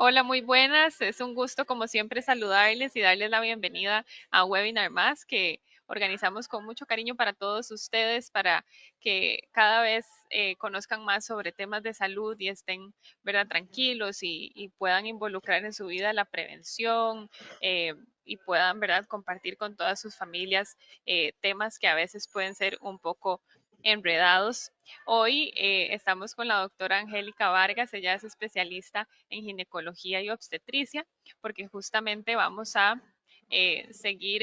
Hola, muy buenas. Es un gusto, como siempre, saludarles y darles la bienvenida a un webinar más que organizamos con mucho cariño para todos ustedes, para que cada vez conozcan más sobre temas de salud y estén, ¿verdad?, tranquilos y puedan involucrar en su vida la prevención y puedan, ¿verdad?, compartir con todas sus familias temas que a veces pueden ser un poco enredados. Hoy estamos con la doctora Angélica Vargas, ella es especialista en ginecología y obstetricia, porque justamente vamos a seguir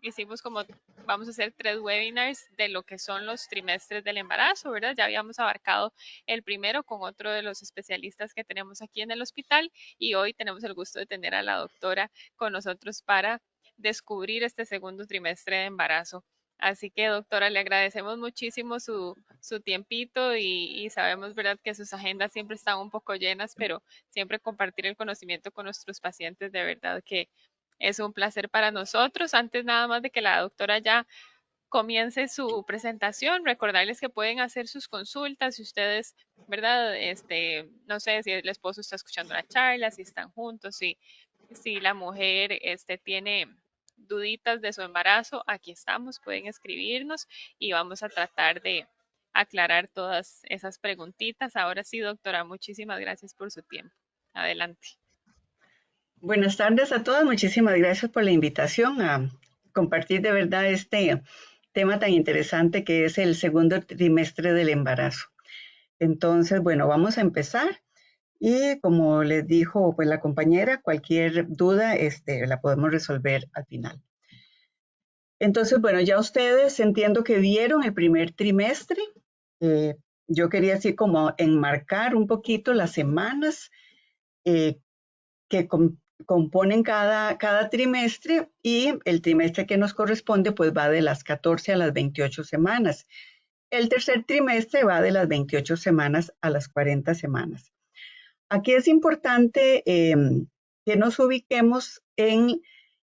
hicimos como, vamos a hacer 3 webinars de lo que son los trimestres del embarazo, ¿verdad? Ya habíamos abarcado el primero con otro de los especialistas que tenemos aquí en el hospital y hoy tenemos el gusto de tener a la doctora con nosotros para descubrir este segundo trimestre de embarazo. Así que, doctora, le agradecemos muchísimo su tiempito y sabemos, ¿verdad?, que sus agendas siempre están un poco llenas, pero siempre compartir el conocimiento con nuestros pacientes, de verdad que es un placer para nosotros. Antes nada más de que la doctora ya comience su presentación, recordarles que pueden hacer sus consultas si ustedes, ¿verdad? No sé si el esposo está escuchando la charla, si están juntos, si la mujer tiene duditas de su embarazo, aquí estamos, pueden escribirnos y vamos a tratar de aclarar todas esas preguntitas. Ahora sí, doctora, muchísimas gracias por su tiempo. Adelante. Buenas tardes a todos, muchísimas gracias por la invitación a compartir de verdad este tema tan interesante que es el segundo trimestre del embarazo. Entonces, bueno, vamos a empezar y como les dijo pues la compañera, cualquier duda la podemos resolver al final. Entonces, bueno, ya ustedes entiendo que vieron el primer trimestre. Eh, yo quería así como enmarcar un poquito las semanas eh, que componen cada trimestre y el trimestre que nos corresponde pues va de las 14 a las 28 semanas. El tercer trimestre va de las 28 semanas a las 40 semanas. Aquí es importante que nos ubiquemos en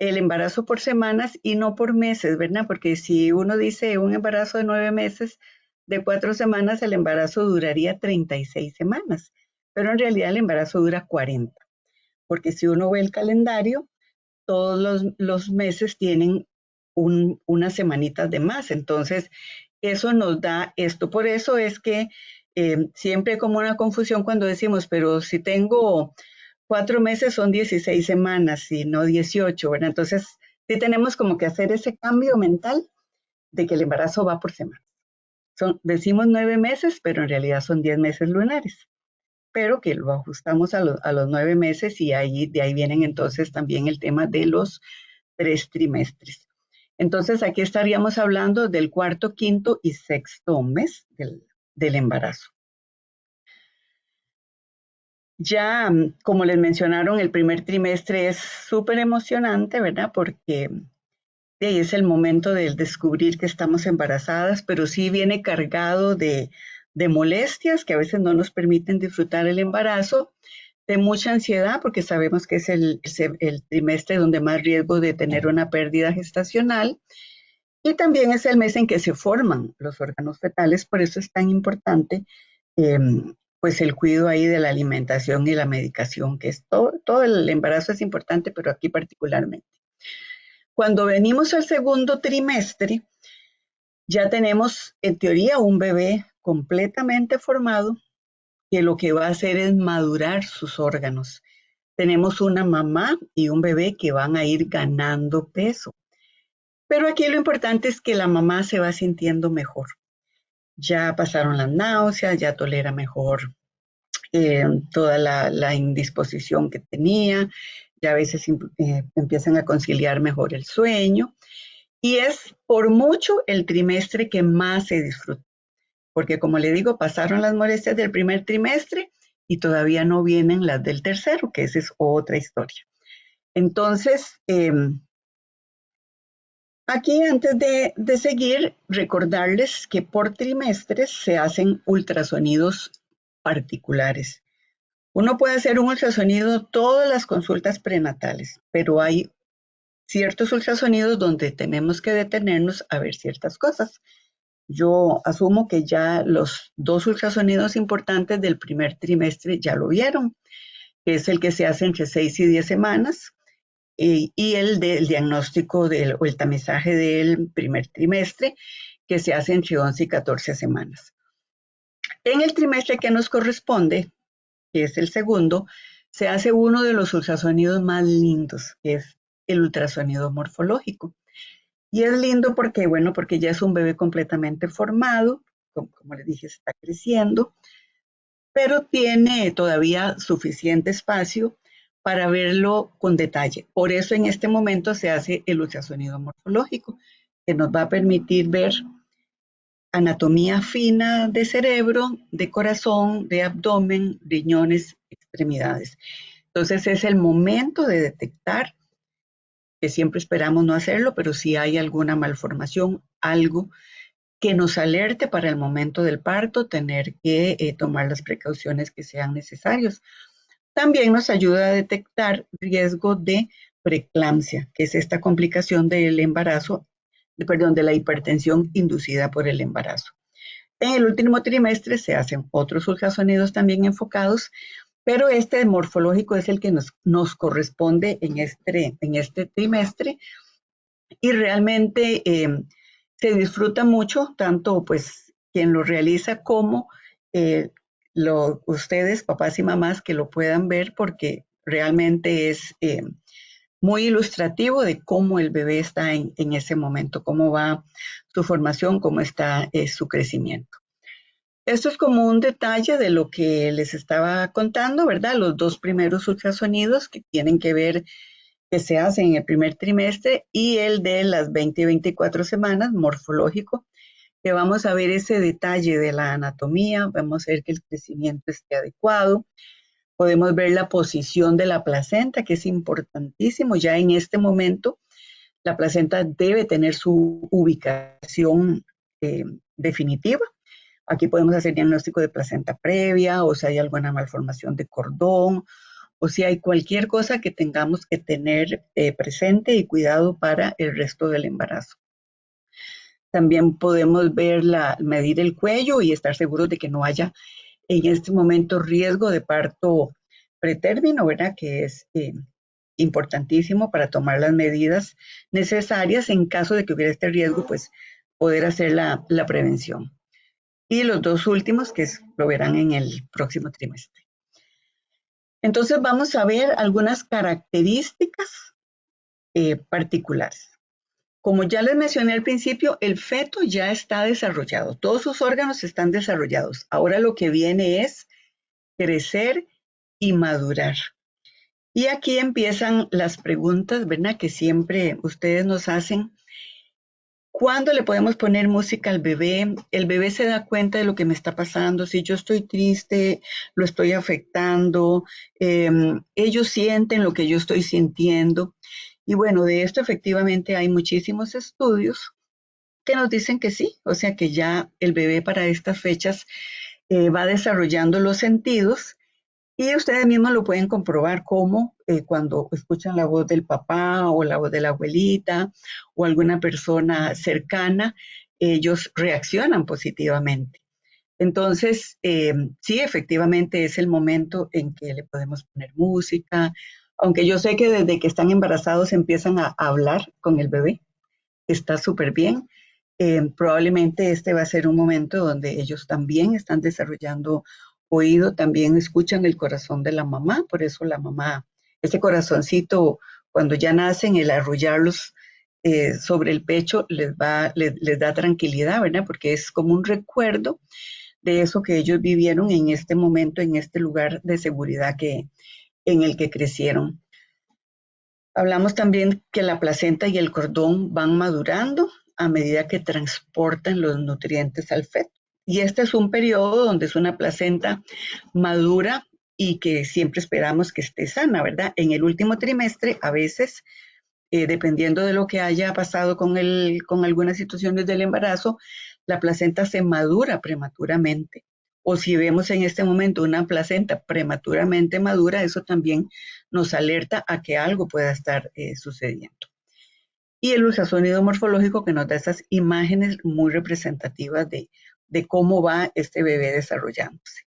el embarazo por semanas y no por meses, ¿verdad? Porque si uno dice un embarazo de 9 meses, de 4 semanas, el embarazo duraría 36 semanas, pero en realidad el embarazo dura 40, porque si uno ve el calendario, todos los meses tienen unas semanitas de más, entonces eso nos da esto. Por eso es que siempre hay como una confusión cuando decimos, pero si tengo 4 meses son 16 semanas y no 18, ¿verdad? Entonces, sí tenemos como que hacer ese cambio mental de que el embarazo va por semana. Decimos 9 meses, pero en realidad son 10 meses lunares, pero que lo ajustamos a los 9 meses y de ahí vienen entonces también el tema de los 3 trimestres. Entonces, aquí estaríamos hablando del cuarto, quinto y sexto mes del embarazo. Ya, como les mencionaron, el primer trimestre es súper emocionante, ¿verdad? Porque de ahí es el momento del descubrir que estamos embarazadas, pero sí viene cargado de molestias que a veces no nos permiten disfrutar el embarazo, de mucha ansiedad, porque sabemos que es el trimestre donde más riesgo de tener una pérdida gestacional, y también es el mes en que se forman los órganos fetales, por eso es tan importante eh, pues el cuidado ahí de la alimentación y la medicación, que es todo el embarazo es importante, pero aquí particularmente. Cuando venimos al segundo trimestre, ya tenemos en teoría un bebé completamente formado que lo que va a hacer es madurar sus órganos. Tenemos una mamá y un bebé que van a ir ganando peso. Pero aquí lo importante es que la mamá se va sintiendo mejor. Ya pasaron las náuseas, ya tolera mejor toda la indisposición que tenía, ya a veces empiezan a conciliar mejor el sueño y es por mucho el trimestre que más se disfruta, porque como le digo, pasaron las molestias del primer trimestre y todavía no vienen las del tercero, que esa es otra historia. Entonces, aquí antes de seguir, recordarles que por trimestres se hacen ultrasonidos particulares. Uno puede hacer un ultrasonido todas las consultas prenatales, pero hay ciertos ultrasonidos donde tenemos que detenernos a ver ciertas cosas. Yo asumo que ya los 2 ultrasonidos importantes del primer trimestre ya lo vieron, que es el que se hace entre 6 y 10 semanas, y el del diagnóstico o el tamizaje del primer trimestre, que se hace entre 11 y 14 semanas. En el trimestre que nos corresponde, que es el segundo, se hace uno de los ultrasonidos más lindos, que es el ultrasonido morfológico. Y es lindo porque, bueno, porque ya es un bebé completamente formado, como les dije, está creciendo, pero tiene todavía suficiente espacio para verlo con detalle. Por eso en este momento se hace el ultrasonido morfológico, que nos va a permitir ver anatomía fina de cerebro, de corazón, de abdomen, riñones, extremidades. Entonces es el momento de detectar, que siempre esperamos no hacerlo, pero si hay alguna malformación, algo que nos alerte para el momento del parto, tener que tomar las precauciones que sean necesarias. También nos ayuda a detectar riesgo de preeclampsia, que es esta complicación del embarazo, de la hipertensión inducida por el embarazo. En el último trimestre se hacen otros ultrasonidos también enfocados, pero este morfológico es el que nos corresponde en este trimestre, y realmente se disfruta mucho, tanto pues quien lo realiza como ustedes, papás y mamás, que lo puedan ver, porque realmente es muy ilustrativo de cómo el bebé está en ese momento, cómo va su formación, cómo está su crecimiento. Esto es como un detalle de lo que les estaba contando, ¿verdad? Los dos primeros ultrasonidos que tienen que ver, que se hacen en el primer trimestre, y el de las 20 y 24 semanas, morfológico, que vamos a ver ese detalle de la anatomía, vamos a ver que el crecimiento esté adecuado, podemos ver la posición de la placenta, que es importantísimo. Ya en este momento, la placenta debe tener su ubicación definitiva. Aquí podemos hacer diagnóstico de placenta previa, o si hay alguna malformación de cordón, o si hay cualquier cosa que tengamos que tener presente y cuidado para el resto del embarazo. También podemos medir el cuello y estar seguros de que no haya en este momento riesgo de parto pretérmino, ¿verdad? Que es importantísimo para tomar las medidas necesarias en caso de que hubiera este riesgo, pues poder hacer la prevención. Y los dos últimos que lo verán en el próximo trimestre. Entonces vamos a ver algunas características particulares. Como ya les mencioné al principio, el feto ya está desarrollado, todos sus órganos están desarrollados. Ahora lo que viene es crecer y madurar. Y aquí empiezan las preguntas, ¿verdad? Que siempre ustedes nos hacen. ¿Cuándo le podemos poner música al bebé? El bebé se da cuenta de lo que me está pasando. Si yo estoy triste, lo estoy afectando. Ellos sienten lo que yo estoy sintiendo. Y bueno, de esto efectivamente hay muchísimos estudios que nos dicen que sí, o sea que ya el bebé para estas fechas va desarrollando los sentidos, y ustedes mismos lo pueden comprobar como cuando escuchan la voz del papá o la voz de la abuelita o alguna persona cercana, ellos reaccionan positivamente. Entonces, sí, efectivamente es el momento en que le podemos poner música, aunque yo sé que desde que están embarazados empiezan a hablar con el bebé, está súper bien. Probablemente este va a ser un momento donde ellos también están desarrollando oído, también escuchan el corazón de la mamá, por eso la mamá, ese corazoncito, cuando ya nacen, el arrullarlos sobre el pecho les da tranquilidad, ¿verdad? Porque es como un recuerdo de eso que ellos vivieron en este momento, en este lugar de seguridad en el que crecieron. Hablamos también que la placenta y el cordón van madurando a medida que transportan los nutrientes al feto. Y este es un periodo donde es una placenta madura y que siempre esperamos que esté sana, ¿verdad? En el último trimestre, a veces, dependiendo de lo que haya pasado con algunas situaciones del embarazo, la placenta se madura prematuramente. O si vemos en este momento una placenta prematuramente madura, eso también nos alerta a que algo pueda estar sucediendo. Y el ultrasonido morfológico, que nos da esas imágenes muy representativas de cómo va este bebé desarrollándose.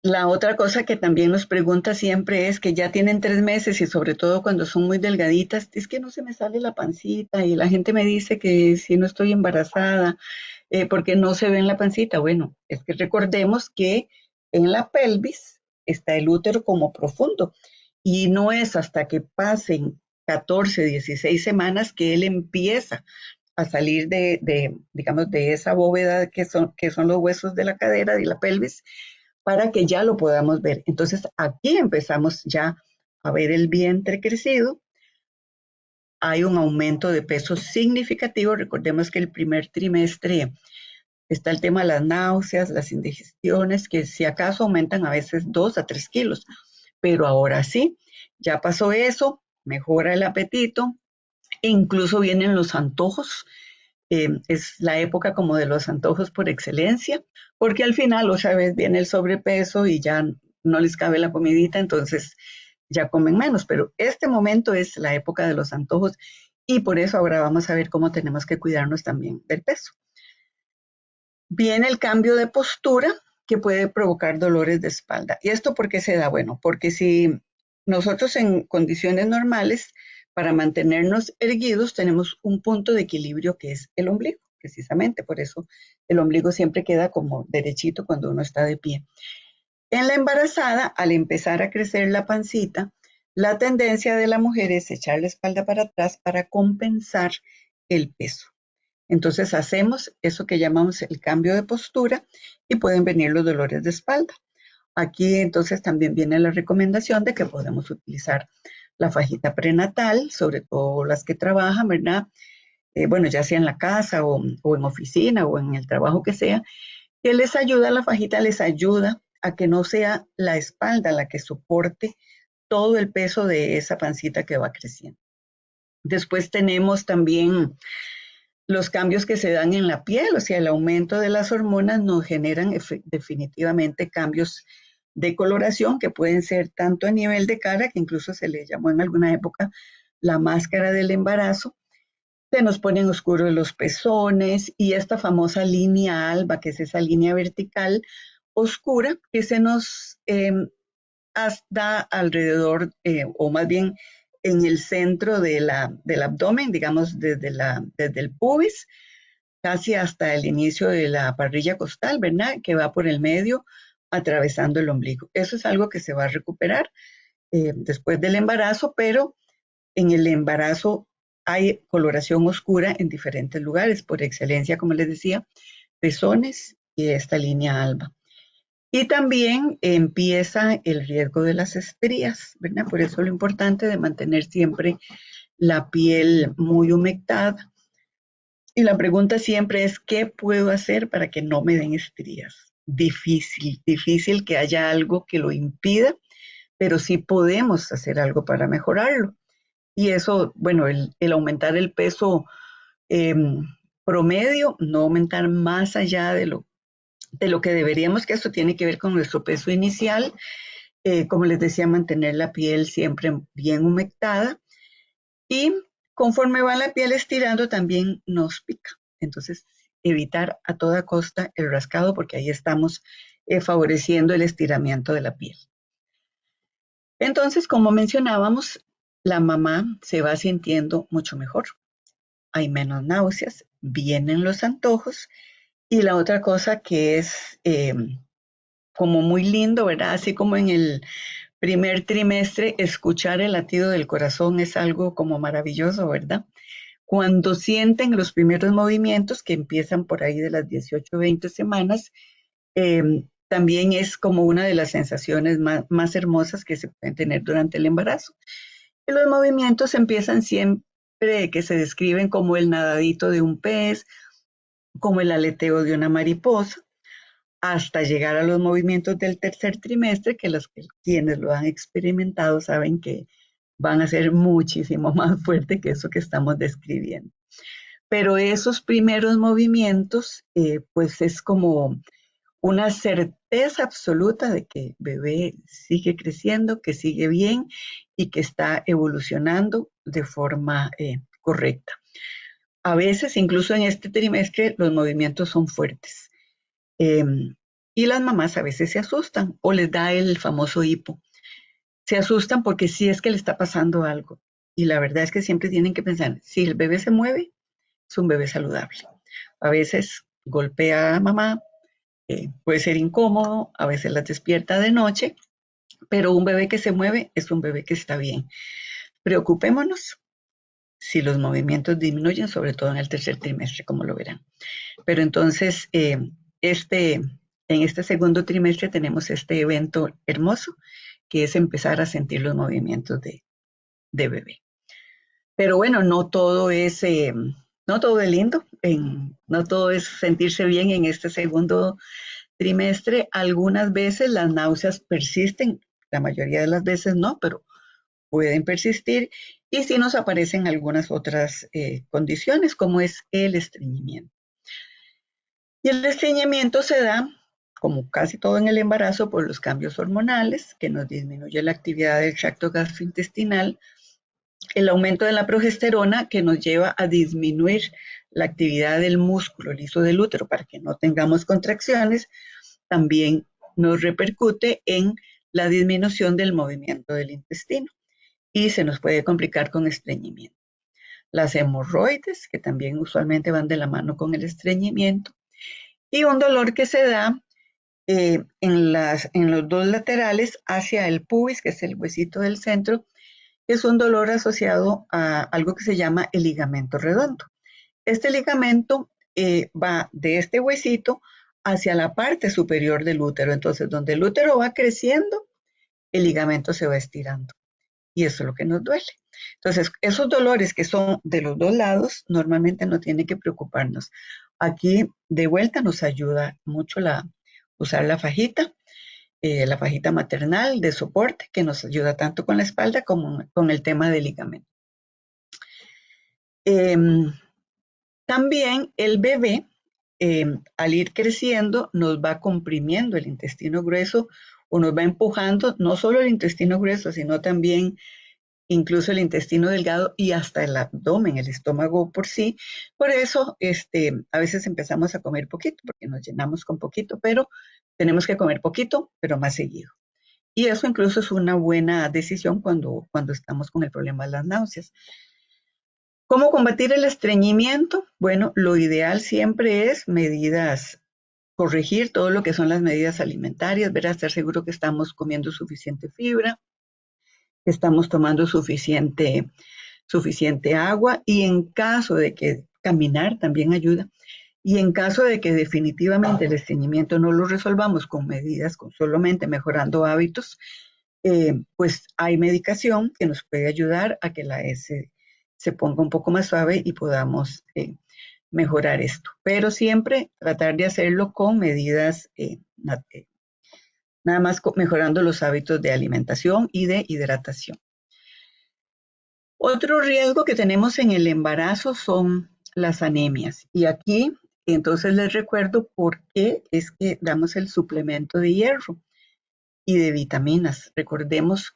La otra cosa que también nos pregunta siempre es que ya tienen 3 meses y sobre todo cuando son muy delgaditas, es que no se me sale la pancita y la gente me dice que si no estoy embarazada, porque no se ve en la pancita. Bueno, es que recordemos que en la pelvis está el útero como profundo y no es hasta que pasen 14, 16 semanas que él empieza a salir digamos, de esa bóveda que son los huesos de la cadera y la pelvis para que ya lo podamos ver. Entonces aquí empezamos ya a ver el vientre crecido. Hay un aumento de peso significativo. Recordemos que el primer trimestre está el tema de las náuseas, las indigestiones, que si acaso aumentan a veces 2 a 3 kilos, pero ahora sí, ya pasó eso, mejora el apetito, e incluso vienen los antojos. Es la época como de los antojos por excelencia, porque al final otra vez viene el sobrepeso y ya no les cabe la comidita, entonces ya comen menos, pero este momento es la época de los antojos y por eso ahora vamos a ver cómo tenemos que cuidarnos también del peso. Viene el cambio de postura que puede provocar dolores de espalda. ¿Y esto por qué se da? Bueno, porque si nosotros en condiciones normales, para mantenernos erguidos, tenemos un punto de equilibrio que es el ombligo, precisamente. Por eso el ombligo siempre queda como derechito cuando uno está de pie. En la embarazada, al empezar a crecer la pancita, la tendencia de la mujer es echar la espalda para atrás para compensar el peso. Entonces hacemos eso que llamamos el cambio de postura y pueden venir los dolores de espalda. Aquí entonces también viene la recomendación de que podemos utilizar la fajita prenatal, sobre todo las que trabajan, ¿verdad? Bueno, ya sea en la casa o en oficina o en el trabajo que sea, que les ayuda, la fajita les ayuda a que no sea la espalda la que soporte todo el peso de esa pancita que va creciendo. Después tenemos también los cambios que se dan en la piel, o sea, el aumento de las hormonas nos generan definitivamente cambios de coloración que pueden ser tanto a nivel de cara, que incluso se le llamó en alguna época la máscara del embarazo, se nos ponen oscuros los pezones y esta famosa línea alba, que es esa línea vertical oscura que se nos da alrededor, o más bien en el centro del abdomen, digamos desde el pubis, casi hasta el inicio de la parrilla costal, ¿verdad? Que va por el medio, atravesando el ombligo. Eso es algo que se va a recuperar después del embarazo, pero en el embarazo hay coloración oscura en diferentes lugares, por excelencia, como les decía, pezones y esta línea alba. Y también empieza el riesgo de las estrías, ¿verdad? Por eso lo importante de mantener siempre la piel muy humectada. Y la pregunta siempre es, ¿qué puedo hacer para que no me den estrías? Difícil, difícil que haya algo que lo impida, pero sí podemos hacer algo para mejorarlo. Y eso, bueno, el aumentar el peso eh, promedio, no aumentar más allá de lo que deberíamos, que esto tiene que ver con nuestro peso inicial, como les decía, mantener la piel siempre bien humectada y conforme va la piel estirando también nos pica. Entonces, evitar a toda costa el rascado porque ahí estamos favoreciendo el estiramiento de la piel. Entonces, como mencionábamos, la mamá se va sintiendo mucho mejor. Hay menos náuseas, vienen los antojos y la otra cosa que es como muy lindo, ¿verdad? Así como en el primer trimestre, escuchar el latido del corazón es algo como maravilloso, ¿verdad? Cuando sienten los primeros movimientos que empiezan por ahí de las 18 o 20 semanas, también es como una de las sensaciones más hermosas que se pueden tener durante el embarazo. Y los movimientos empiezan siempre que se describen como el nadadito de un pez, como el aleteo de una mariposa, hasta llegar a los movimientos del tercer trimestre, que quienes lo han experimentado saben que van a ser muchísimo más fuertes que eso que estamos describiendo. Pero esos primeros movimientos, pues es como una certeza absoluta de que bebé sigue creciendo, que sigue bien y que está evolucionando de forma correcta. A veces, incluso en este trimestre, los movimientos son fuertes. Eh, Y las mamás a veces se asustan o les da el famoso hipo. Se asustan porque sí es que le está pasando algo. Y la verdad es que siempre tienen que pensar, si el bebé se mueve, es un bebé saludable. A veces golpea a mamá, puede ser incómodo, a veces las despierta de noche, pero un bebé que se mueve es un bebé que está bien. Preocupémonos si los movimientos disminuyen, sobre todo en el tercer trimestre, como lo verán. Pero entonces, en este segundo trimestre tenemos este evento hermoso, que es empezar a sentir los movimientos de bebé. Pero bueno, no todo es lindo, no todo es sentirse bien en este segundo trimestre. Algunas veces las náuseas persisten, la mayoría de las veces no, pero pueden persistir y sí nos aparecen algunas otras condiciones, como es el estreñimiento. Y el estreñimiento se da, como casi todo en el embarazo, por los cambios hormonales, que nos disminuye la actividad del tracto gastrointestinal, el aumento de la progesterona, que nos lleva a disminuir la actividad del músculo liso del útero para que no tengamos contracciones, también nos repercute en la disminución del movimiento del intestino y se nos puede complicar con estreñimiento. Las hemorroides, que también usualmente van de la mano con el estreñimiento, y un dolor que se da en los dos laterales hacia el pubis, que es el huesito del centro, que es un dolor asociado a algo que se llama el ligamento redondo. Este ligamento va de este huesito hacia la parte superior del útero. Entonces, donde el útero va creciendo, el ligamento se va estirando. Y eso es lo que nos duele. Entonces, esos dolores que son de los dos lados, normalmente no tiene que preocuparnos. Aquí, de vuelta, nos ayuda mucho usar la fajita maternal de soporte, que nos ayuda tanto con la espalda como con el tema del ligamento. También el bebé, al ir creciendo, nos va comprimiendo el intestino grueso o nos va empujando no solo el intestino grueso, sino también incluso el intestino delgado y hasta el abdomen, el estómago por sí. Por eso, a veces empezamos a comer poquito, porque nos llenamos con poquito, pero tenemos que comer poquito, pero más seguido. Y eso incluso es una buena decisión cuando estamos con el problema de las náuseas. ¿Cómo combatir el estreñimiento? Bueno, lo ideal siempre es corregir todo lo que son las medidas alimentarias, estar seguro que estamos comiendo suficiente fibra, que estamos tomando suficiente agua y en caso de que caminar también ayuda. Y en caso de que definitivamente el estreñimiento no lo resolvamos con medidas, con solamente mejorando hábitos, pues hay medicación que nos puede ayudar a que la S se ponga un poco más suave y podamos mejorar esto. Pero siempre tratar de hacerlo con medidas, nada más mejorando los hábitos de alimentación y de hidratación. Otro riesgo que tenemos en el embarazo son las anemias. Y aquí, entonces les recuerdo por qué es que damos el suplemento de hierro y de vitaminas. Recordemos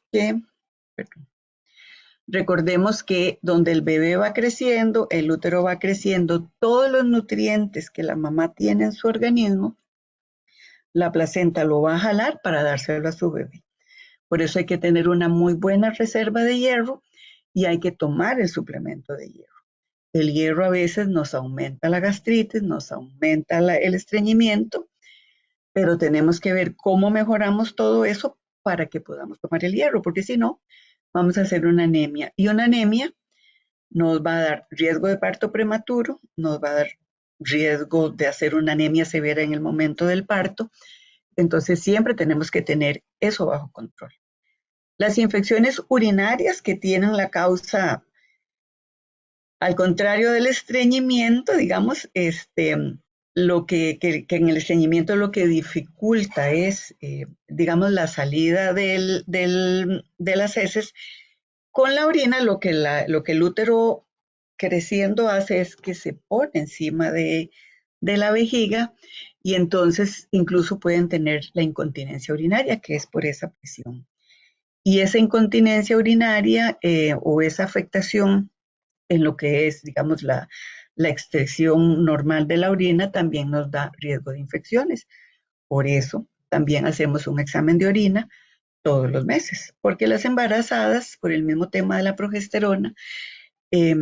que donde el bebé va creciendo, el útero va creciendo, todos los nutrientes que la mamá tiene en su organismo, la placenta lo va a jalar para dárselo a su bebé. Por eso hay que tener una muy buena reserva de hierro y hay que tomar el suplemento de hierro. El hierro a veces nos aumenta la gastritis, nos aumenta el estreñimiento, pero tenemos que ver cómo mejoramos todo eso para que podamos tomar el hierro, porque si no, vamos a hacer una anemia. Y una anemia nos va a dar riesgo de parto prematuro, nos va a dar riesgo de hacer una anemia severa en el momento del parto. Entonces siempre tenemos que tener eso bajo control. Las infecciones urinarias que tienen la causa, al contrario del estreñimiento, digamos, lo que en el estreñimiento lo que dificulta es, digamos, la salida de las heces. Con la orina lo que el útero creciendo hace es que se pone encima de la vejiga y entonces incluso pueden tener la incontinencia urinaria, que es por esa presión. Y esa incontinencia urinaria o esa afectación en lo que es, digamos, la extracción normal de la orina también nos da riesgo de infecciones. Por eso también hacemos un examen de orina todos los meses, porque las embarazadas, por el mismo tema de la progesterona, eh,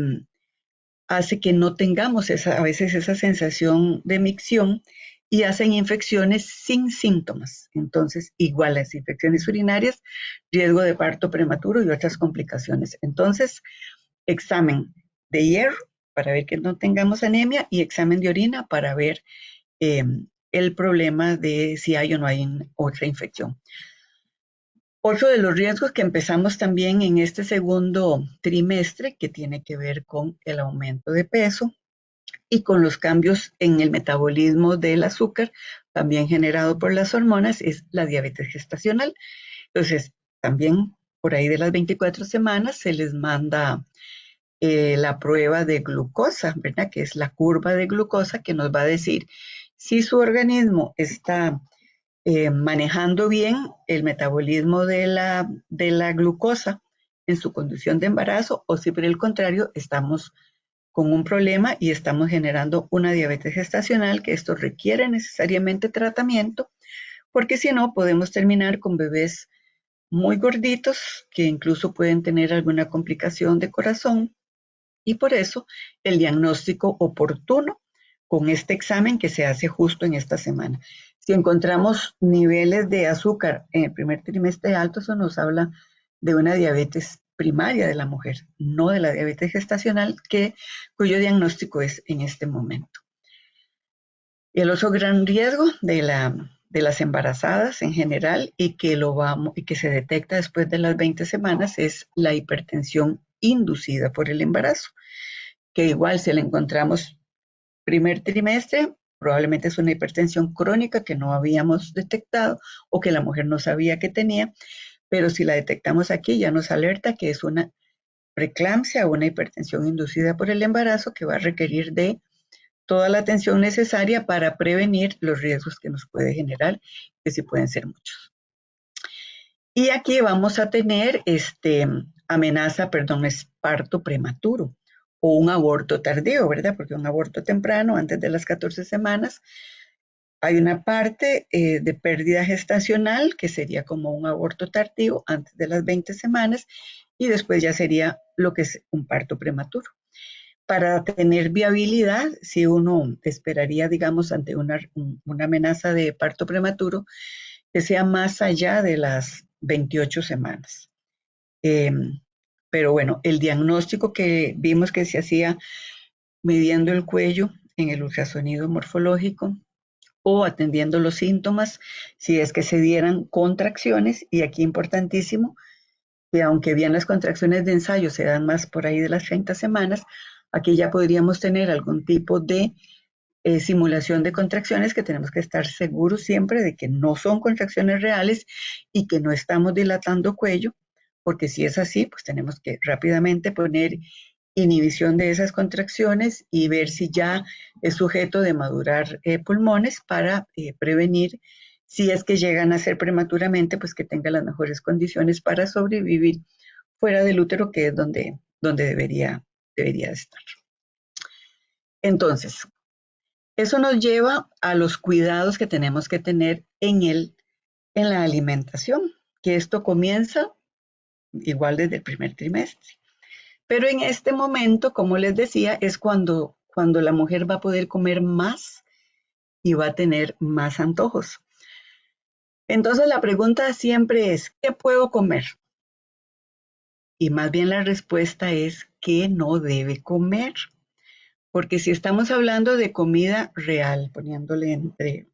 hace que no tengamos a veces esa sensación de micción y hacen infecciones sin síntomas. Entonces, igual las infecciones urinarias, riesgo de parto prematuro y otras complicaciones. Entonces, examen de hierro para ver que no tengamos anemia y examen de orina para ver eh, el problema de si hay o no hay otra infección. Otro de los riesgos que empezamos también en este segundo trimestre, que tiene que ver con el aumento de peso y con los cambios en el metabolismo del azúcar, también generado por las hormonas, es la diabetes gestacional. Entonces, también por ahí de las 24 semanas se les manda la prueba de glucosa, ¿verdad? Que es la curva de glucosa que nos va a decir si su organismo está manejando bien el metabolismo de la glucosa en su condición de embarazo o si por el contrario estamos con un problema y estamos generando una diabetes gestacional, que esto requiere necesariamente tratamiento, porque si no podemos terminar con bebés muy gorditos que incluso pueden tener alguna complicación de corazón y por eso el diagnóstico oportuno con este examen que se hace justo en esta semana. Si encontramos niveles de azúcar en el primer trimestre altos, eso nos habla de una diabetes primaria de la mujer, no de la diabetes gestacional, cuyo diagnóstico es en este momento. El otro gran riesgo de las embarazadas en general y que se detecta después de las 20 semanas es la hipertensión inducida por el embarazo, que igual si la encontramos primer trimestre, probablemente es una hipertensión crónica que no habíamos detectado o que la mujer no sabía que tenía, pero si la detectamos aquí ya nos alerta que es una preeclampsia o una hipertensión inducida por el embarazo que va a requerir de toda la atención necesaria para prevenir los riesgos que nos puede generar, que sí pueden ser muchos. Y aquí vamos a tener es parto prematuro o un aborto tardío, ¿verdad? Porque un aborto temprano, antes de las 14 semanas, hay una parte de pérdida gestacional que sería como un aborto tardío antes de las 20 semanas y después ya sería lo que es un parto prematuro. Para tener viabilidad, si uno esperaría, digamos, ante una amenaza de parto prematuro, que sea más allá de las 28 semanas. Eh, pero bueno, el diagnóstico que vimos que se hacía midiendo el cuello en el ultrasonido morfológico o atendiendo los síntomas, si es que se dieran contracciones, y aquí importantísimo, que aunque bien las contracciones de ensayo se dan más por ahí de las 30 semanas, aquí ya podríamos tener algún tipo de simulación de contracciones que tenemos que estar seguros siempre de que no son contracciones reales y que no estamos dilatando cuello, porque si es así, pues tenemos que rápidamente poner inhibición de esas contracciones y ver si ya es sujeto de madurar pulmones para prevenir, si es que llegan a ser prematuramente, pues que tenga las mejores condiciones para sobrevivir fuera del útero, que es donde debería estar. Entonces, eso nos lleva a los cuidados que tenemos que tener en la alimentación, que esto comienza igual desde el primer trimestre. Pero en este momento, como les decía, es cuando la mujer va a poder comer más y va a tener más antojos. Entonces la pregunta siempre es, ¿qué puedo comer? Y más bien la respuesta es, ¿qué no debe comer? Porque si estamos hablando de comida real, poniéndole entre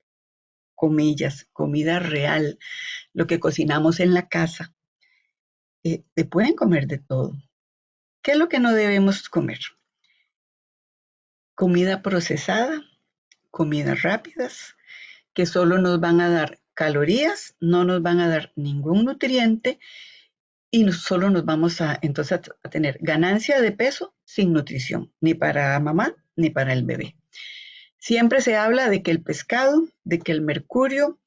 comillas, comida real, lo que cocinamos en la casa, se pueden comer de todo. ¿Qué es lo que no debemos comer? Comida procesada, comidas rápidas, que solo nos van a dar calorías, no nos van a dar ningún nutriente y solo nos vamos entonces a tener ganancia de peso sin nutrición, ni para mamá ni para el bebé. Siempre se habla de que el pescado, de que el mercurio,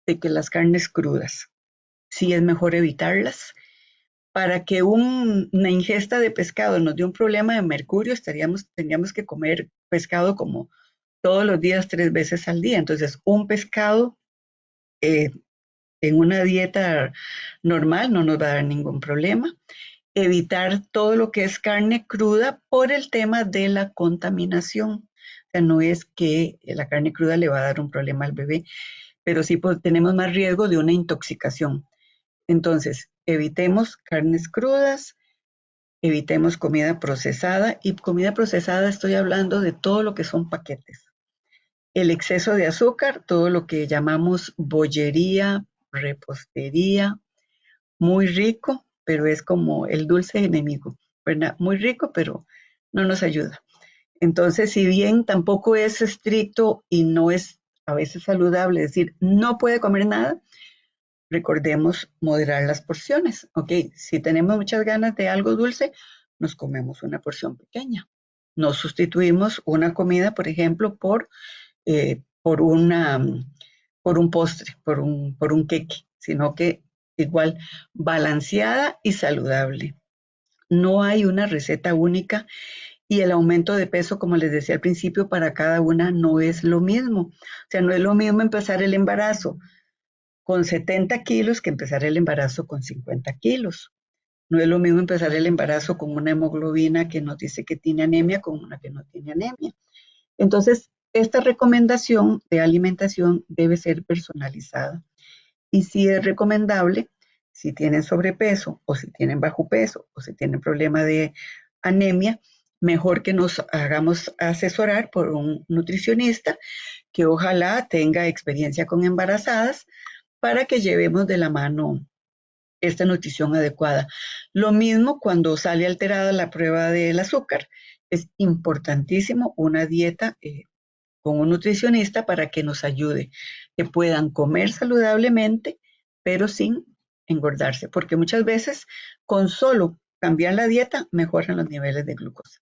de que las carnes crudas, sí es mejor evitarlas. Para que una ingesta de pescado nos dé un problema de mercurio, tendríamos que comer pescado como todos los días, 3 veces al día. Entonces, un pescado eh, en una dieta normal no nos va a dar ningún problema. Evitar todo lo que es carne cruda por el tema de la contaminación. O sea, no es que la carne cruda le va a dar un problema al bebé, pero sí pues, tenemos más riesgo de una intoxicación. Entonces, evitemos carnes crudas, evitemos comida procesada, y comida procesada estoy hablando de todo lo que son paquetes. El exceso de azúcar, todo lo que llamamos bollería, repostería, muy rico, pero es como el dulce enemigo, ¿verdad? Muy rico, pero no nos ayuda. Entonces, si bien tampoco es estricto y no es a veces saludable decir no puede comer nada, recordemos moderar las porciones. Ok, si tenemos muchas ganas de algo dulce, nos comemos una porción pequeña. No sustituimos una comida, por ejemplo, por por un postre, por un queque, sino que igual balanceada y saludable. No hay una receta única y el aumento de peso, como les decía al principio, para cada una no es lo mismo. O sea, no es lo mismo empezar el embarazo con 70 kilos que empezar el embarazo con 50 kilos. No es lo mismo empezar el embarazo con una hemoglobina que nos dice que tiene anemia con una que no tiene anemia. Entonces, esta recomendación de alimentación debe ser personalizada. Y si es recomendable, si tienen sobrepeso o si tienen bajo peso o si tienen problema de anemia, mejor que nos hagamos asesorar por un nutricionista que ojalá tenga experiencia con embarazadas para que llevemos de la mano esta nutrición adecuada. Lo mismo cuando sale alterada la prueba del azúcar. Es importantísimo una dieta con un nutricionista para que nos ayude, que puedan comer saludablemente, pero sin engordarse, porque muchas veces con solo cambiar la dieta mejoran los niveles de glucosa.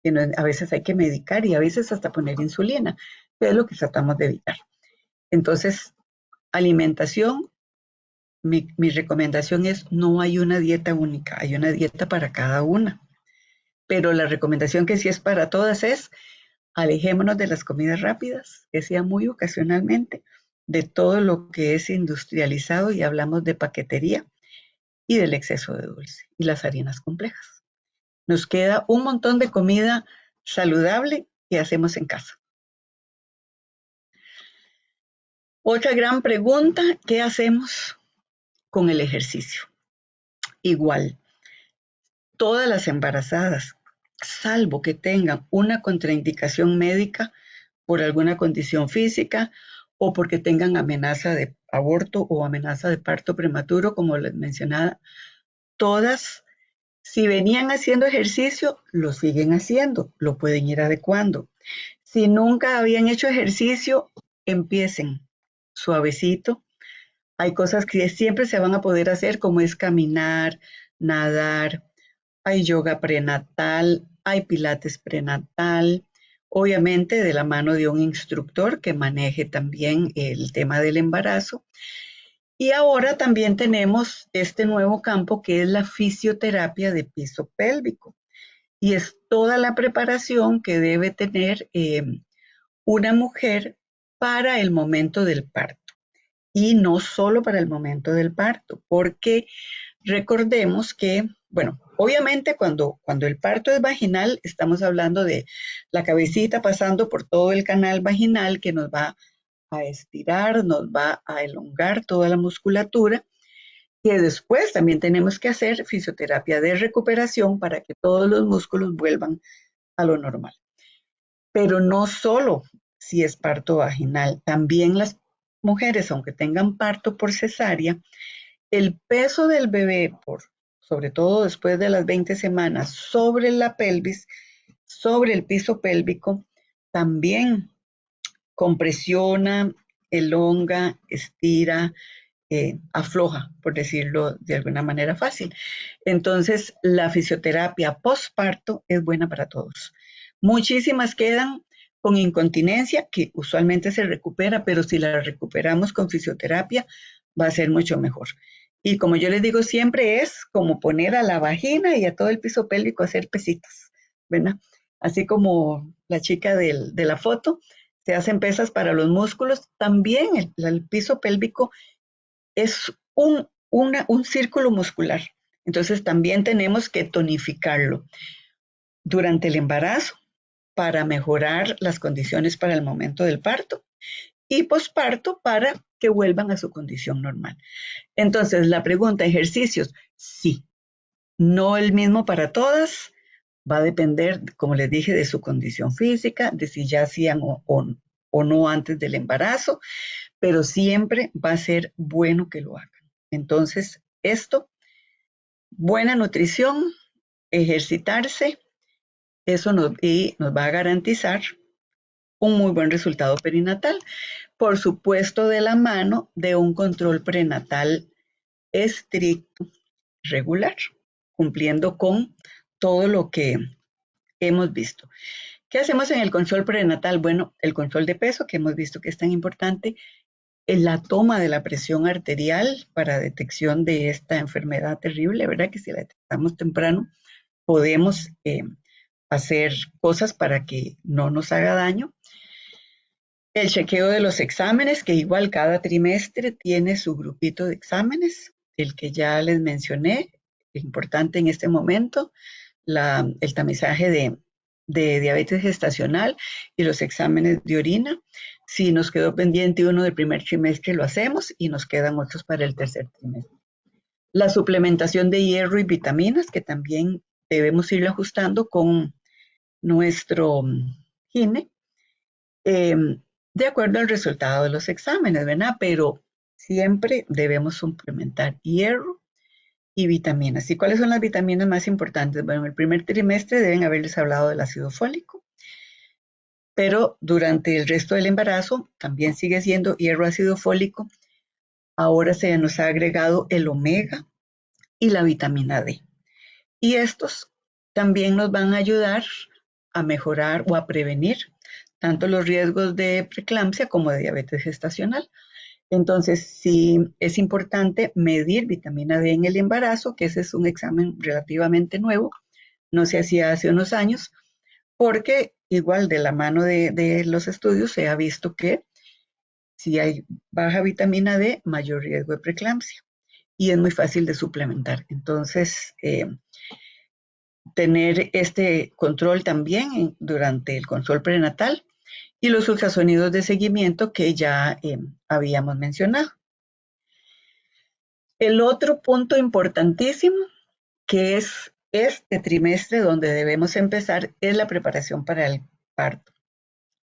Y a veces hay que medicar y a veces hasta poner insulina, que es lo que tratamos de evitar. Entonces, alimentación, mi recomendación es no hay una dieta única, hay una dieta para cada una. Pero la recomendación que sí es para todas es alejémonos de las comidas rápidas, que sea muy ocasionalmente, de todo lo que es industrializado y hablamos de paquetería y del exceso de dulce y las harinas complejas. Nos queda un montón de comida saludable que hacemos en casa. Otra gran pregunta, ¿qué hacemos con el ejercicio? Igual, todas las embarazadas, salvo que tengan una contraindicación médica por alguna condición física o porque tengan amenaza de aborto o amenaza de parto prematuro, como les mencionaba, todas, si venían haciendo ejercicio, lo siguen haciendo, lo pueden ir adecuando. Si nunca habían hecho ejercicio, empiecen suavecito. Hay cosas que siempre se van a poder hacer, como es caminar, nadar, hay yoga prenatal, hay pilates prenatal, obviamente de la mano de un instructor que maneje también el tema del embarazo. Y ahora también tenemos este nuevo campo que es la fisioterapia de piso pélvico. Y es toda la preparación que debe tener una mujer para el momento del parto. Y no solo para el momento del parto, porque recordemos que, bueno, obviamente cuando el parto es vaginal, estamos hablando de la cabecita pasando por todo el canal vaginal que nos va a estirar, nos va a elongar toda la musculatura, que después también tenemos que hacer fisioterapia de recuperación para que todos los músculos vuelvan a lo normal. Pero no solo si es parto vaginal, también las mujeres, aunque tengan parto por cesárea, el peso del bebé, sobre todo después de las 20 semanas, sobre la pelvis, sobre el piso pélvico, también compresiona, elonga, estira, afloja, por decirlo de alguna manera fácil. Entonces, la fisioterapia postparto es buena para todos. Muchísimas quedan con incontinencia, que usualmente se recupera, pero si la recuperamos con fisioterapia, va a ser mucho mejor. Y como yo les digo siempre, es como poner a la vagina y a todo el piso pélvico a hacer pesitas, ¿verdad? Así como la chica de la foto, se hacen pesas para los músculos. También el piso pélvico es un círculo muscular. Entonces también tenemos que tonificarlo durante el embarazo para mejorar las condiciones para el momento del parto y posparto para que vuelvan a su condición normal. Entonces, la pregunta, ¿ejercicios? Sí, no el mismo para todas, va a depender, como les dije, de su condición física, de si ya hacían o no antes del embarazo, pero siempre va a ser bueno que lo hagan. Entonces, esto, buena nutrición, ejercitarse, eso nos va a garantizar un muy buen resultado perinatal. Por supuesto, de la mano de un control prenatal estricto, regular, cumpliendo con todo lo que hemos visto. ¿Qué hacemos en el control prenatal? Bueno, el control de peso, que hemos visto que es tan importante, en la toma de la presión arterial para detección de esta enfermedad terrible, ¿verdad? Que si la detectamos temprano, podemos hacer cosas para que no nos haga daño. El chequeo de los exámenes, que igual cada trimestre tiene su grupito de exámenes, el que ya les mencioné, importante en este momento, el tamizaje de diabetes gestacional y los exámenes de orina. Si nos quedó pendiente uno del primer trimestre, lo hacemos y nos quedan otros para el tercer trimestre. La suplementación de hierro y vitaminas, que también debemos irle ajustando con nuestro gine, de acuerdo al resultado de los exámenes, ¿verdad? Pero siempre debemos suplementar hierro y vitaminas. ¿Y cuáles son las vitaminas más importantes? Bueno, en el primer trimestre deben haberles hablado del ácido fólico, pero durante el resto del embarazo también sigue siendo hierro, ácido fólico. Ahora se nos ha agregado el omega y la vitamina D. Y estos también nos van a ayudar a mejorar o a prevenir tanto los riesgos de preeclampsia como de diabetes gestacional. Entonces, sí es importante medir vitamina D en el embarazo, que ese es un examen relativamente nuevo, no se hacía hace unos años, porque igual de la mano de los estudios se ha visto que si hay baja vitamina D, mayor riesgo de preeclampsia y es muy fácil de suplementar. Entonces, tener este control también durante el control prenatal y los ultrasonidos de seguimiento que ya habíamos mencionado. El otro punto importantísimo, que es este trimestre donde debemos empezar, es la preparación para el parto.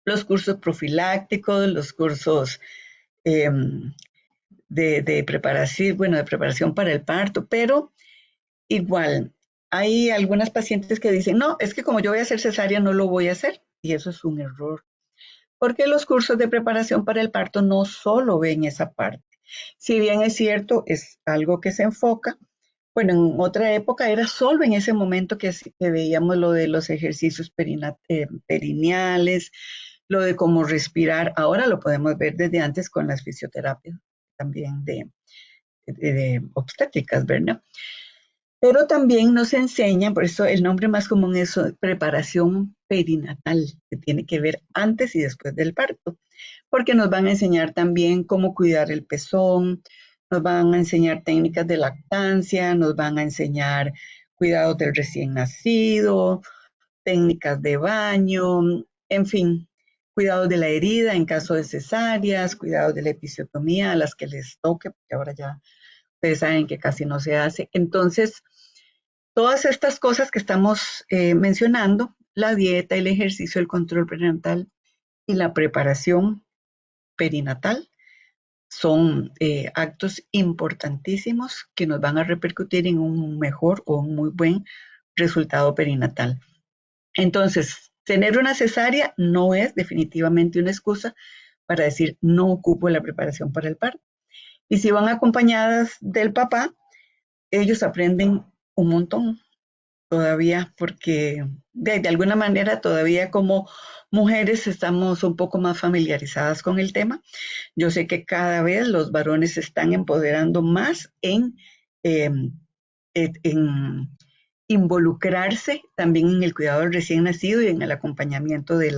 Los cursos profilácticos, los cursos de preparación, bueno, de preparación para el parto, pero igual, hay algunas pacientes que dicen, no, es que como yo voy a hacer cesárea, no lo voy a hacer. Y eso es un error, porque los cursos de preparación para el parto no solo ven esa parte. Si bien es cierto, es algo que se enfoca, bueno, en otra época era solo en ese momento que veíamos lo de los ejercicios perineales, lo de cómo respirar. Ahora lo podemos ver desde antes con las fisioterapias también de obstétricas, ¿verdad? Pero también nos enseñan, por eso el nombre más común es preparación perinatal, que tiene que ver antes y después del parto, porque nos van a enseñar también cómo cuidar el pezón, nos van a enseñar técnicas de lactancia, nos van a enseñar cuidados del recién nacido, técnicas de baño, en fin, cuidados de la herida en caso de cesáreas, cuidados de la episiotomía a las que les toque, porque ahora ya ustedes saben que casi no se hace. Entonces, todas estas cosas que estamos mencionando, la dieta, el ejercicio, el control prenatal y la preparación perinatal, son actos importantísimos que nos van a repercutir en un mejor o un muy buen resultado perinatal. Entonces, tener una cesárea no es definitivamente una excusa para decir no ocupo la preparación para el parto. Y si van acompañadas del papá, ellos aprenden un montón todavía porque de alguna manera todavía como mujeres estamos un poco más familiarizadas con el tema. Yo sé que cada vez los varones se están empoderando más eh, en involucrarse también en el cuidado del recién nacido y en el acompañamiento de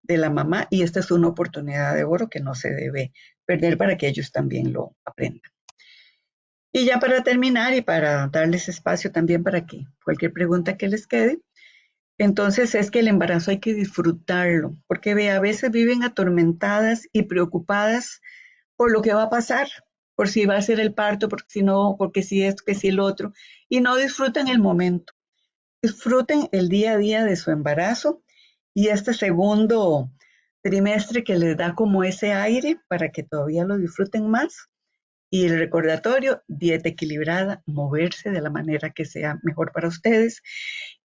de la mamá y esta es una oportunidad de oro que no se debe perder para que ellos también lo aprendan. Y ya para terminar y para darles espacio también para que cualquier pregunta que les quede, entonces es que el embarazo hay que disfrutarlo, porque ve, a veces viven atormentadas y preocupadas por lo que va a pasar, por si va a ser el parto, porque si no, porque si esto, que si lo otro, y no disfrutan el momento. Disfruten el día a día de su embarazo y este segundo trimestre que les da como ese aire para que todavía lo disfruten más. Y el recordatorio, dieta equilibrada, moverse de la manera que sea mejor para ustedes,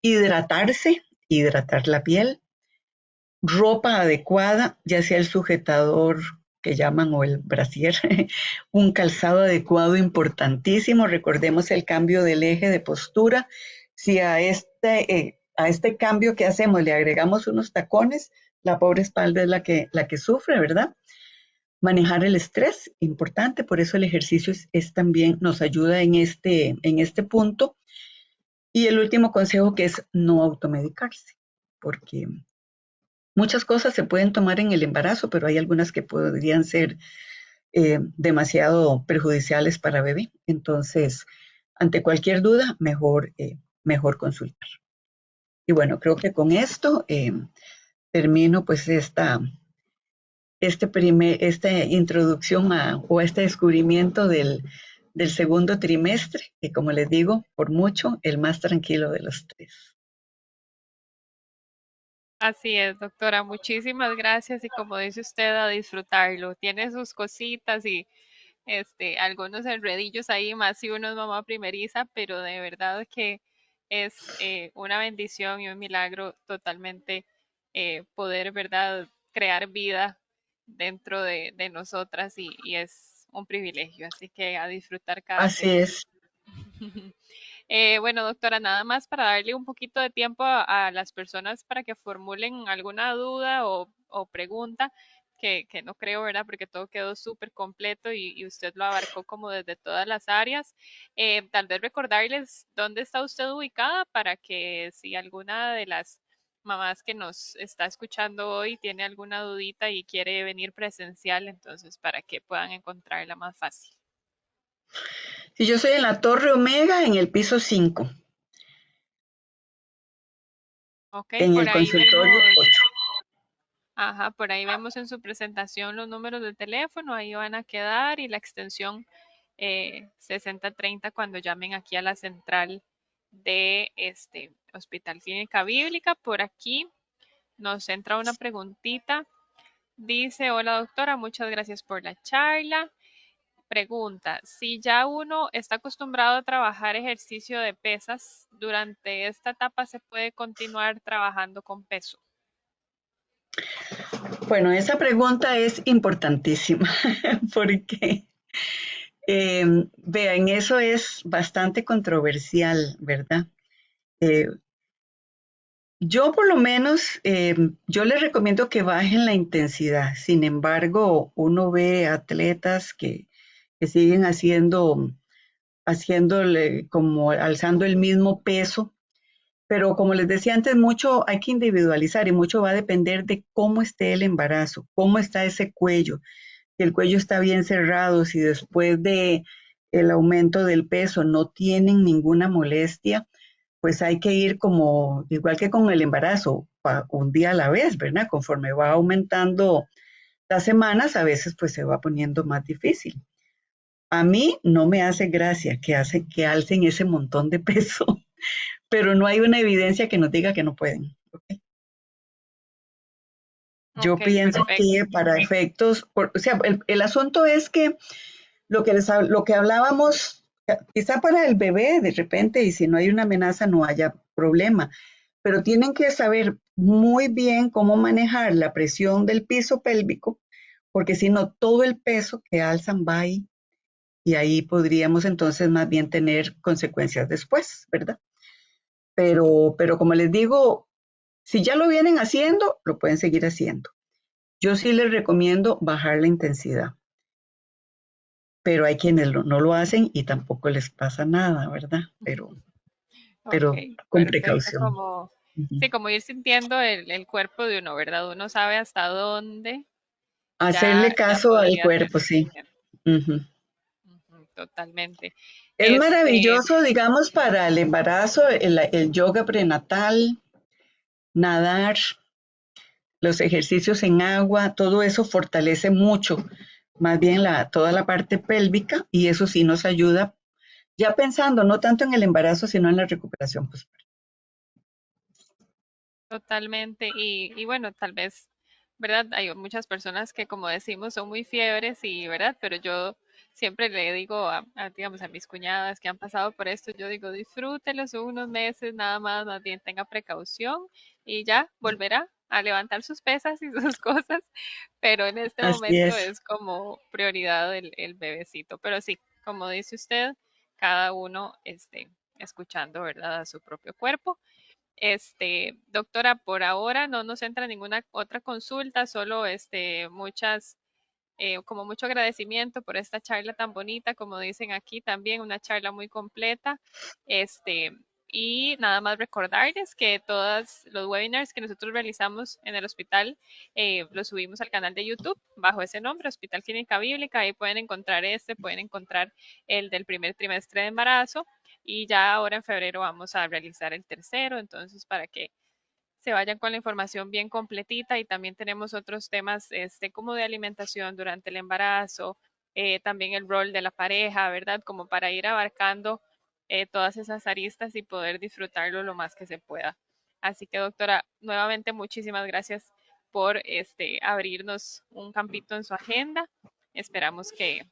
hidratarse, hidratar la piel, ropa adecuada, ya sea el sujetador que llaman o el brasier, un calzado adecuado importantísimo. Recordemos el cambio del eje de postura. Si a este cambio que hacemos le agregamos unos tacones, la pobre espalda es la que sufre, ¿verdad? Manejar el estrés, importante, por eso el ejercicio es también nos ayuda en este punto. Y el último consejo que es no automedicarse, porque muchas cosas se pueden tomar en el embarazo, pero hay algunas que podrían ser demasiado perjudiciales para bebé. Entonces, ante cualquier duda, mejor consultar. Y bueno, creo que con esto termino pues esta introducción o este descubrimiento del segundo trimestre, que como les digo, por mucho, el más tranquilo de los tres. Así es, doctora. Muchísimas gracias y como dice usted, a disfrutarlo. Tiene sus cositas y algunos enredillos ahí, más si uno es mamá primeriza, pero de verdad que es una bendición y un milagro totalmente poder, ¿verdad?, crear vida dentro de nosotras y es un privilegio. Así que a disfrutar cada Así segundo. es. Bueno, doctora, nada más para darle un poquito de tiempo a las personas para que formulen alguna duda o pregunta, que no creo, ¿verdad? Porque todo quedó súper completo y usted lo abarcó como desde todas las áreas. Tal vez recordarles dónde está usted ubicada para que si alguna de las mamás que nos está escuchando hoy tiene alguna dudita y quiere venir presencial, entonces para que puedan encontrarla más fácil. Si yo soy en la Torre Omega, en el piso 5, Ok, en por el ahí consultorio vemos. 8. Ajá, por ahí vemos en su presentación los números de teléfono, ahí van a quedar y la extensión 6030 cuando llamen aquí a la central de este Hospital Clínica Bíblica. Por aquí nos entra una preguntita. Dice, hola doctora, muchas gracias por la charla. Pregunta, si ya uno está acostumbrado a trabajar ejercicio de pesas, durante esta etapa se puede continuar trabajando con peso. Bueno, esa pregunta es importantísima porque, vean, eso es bastante controversial, ¿verdad? Eh, yo por lo menos, yo les recomiendo que bajen la intensidad. Sin embargo, uno ve atletas que siguen haciéndole como alzando el mismo peso. Pero como les decía antes, mucho hay que individualizar y mucho va a depender de cómo esté el embarazo, cómo está ese cuello, si el cuello está bien cerrado, si después de el aumento del peso no tienen ninguna molestia, pues hay que ir como, igual que con el embarazo, un día a la vez, ¿verdad? Conforme va aumentando las semanas, a veces pues se va poniendo más difícil. A mí no me hace gracia que alcen ese montón de peso, pero no hay una evidencia que nos diga que no pueden. ¿Okay? Yo Ok, pienso perfecto. que para efectos, o sea, el asunto es que lo que hablábamos, quizá para el bebé de repente, y si no hay una amenaza no haya problema, pero tienen que saber muy bien cómo manejar la presión del piso pélvico, porque si no, todo el peso que alzan va ahí, y ahí podríamos entonces más bien tener consecuencias después, ¿verdad? Pero como les digo, si ya lo vienen haciendo, lo pueden seguir haciendo. Yo sí les recomiendo bajar la intensidad, pero hay quienes no lo hacen y tampoco les pasa nada, ¿verdad? Ok, Pero con perfecto. precaución. Ujú. Sí, como ir sintiendo el cuerpo de uno, ¿verdad? Uno sabe hasta dónde Hacerle ya caso al podría ser cuerpo, sí. suficiente. Ujú. Ujú, totalmente. Es Este, maravilloso, digamos, para el embarazo, el yoga prenatal, nadar, los ejercicios en agua, todo eso fortalece mucho, más bien toda la parte pélvica y eso sí nos ayuda, ya pensando no tanto en el embarazo, sino en la recuperación. Pues, Totalmente. Y bueno, tal vez, ¿verdad? Hay muchas personas que, como decimos, son muy fiebres y, ¿verdad? Pero yo siempre le digo digamos, a mis cuñadas que han pasado por esto, yo digo, disfrútelos unos meses nada más bien tenga precaución y ya volverá a levantar sus pesas y sus cosas, pero en este así momento es, es como prioridad el bebecito. Pero sí, como dice usted, cada uno escuchando, ¿verdad? A su propio cuerpo. Doctora, por ahora no nos entra ninguna otra consulta, solo como mucho agradecimiento por esta charla tan bonita, como dicen aquí también, una charla muy completa. Este, y nada más recordarles que todos los webinars que nosotros realizamos en el hospital los subimos al canal de YouTube bajo ese nombre, Hospital Clínica Bíblica. Ahí pueden encontrar pueden encontrar el del primer trimestre de embarazo. Y ya ahora en febrero vamos a realizar el tercero, entonces para que se vayan con la información bien completita y también tenemos otros temas como de alimentación durante el embarazo, también el rol de la pareja, ¿verdad? Como para ir abarcando todas esas aristas y poder disfrutarlo lo más que se pueda. Así que doctora, nuevamente muchísimas gracias por abrirnos un campito en su agenda. Esperamos que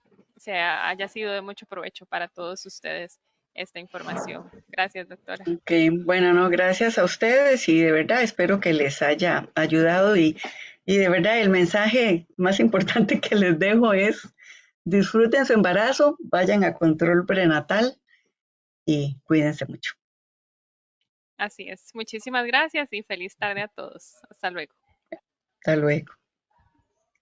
haya sido de mucho provecho para todos ustedes esta información. Gracias, doctora. ok, bueno, no, gracias a ustedes y de verdad espero que les haya ayudado y de verdad el mensaje más importante que les dejo es disfruten su embarazo, vayan a control prenatal y cuídense mucho. Así es. Muchísimas gracias y feliz tarde a todos. Hasta luego. Hasta luego.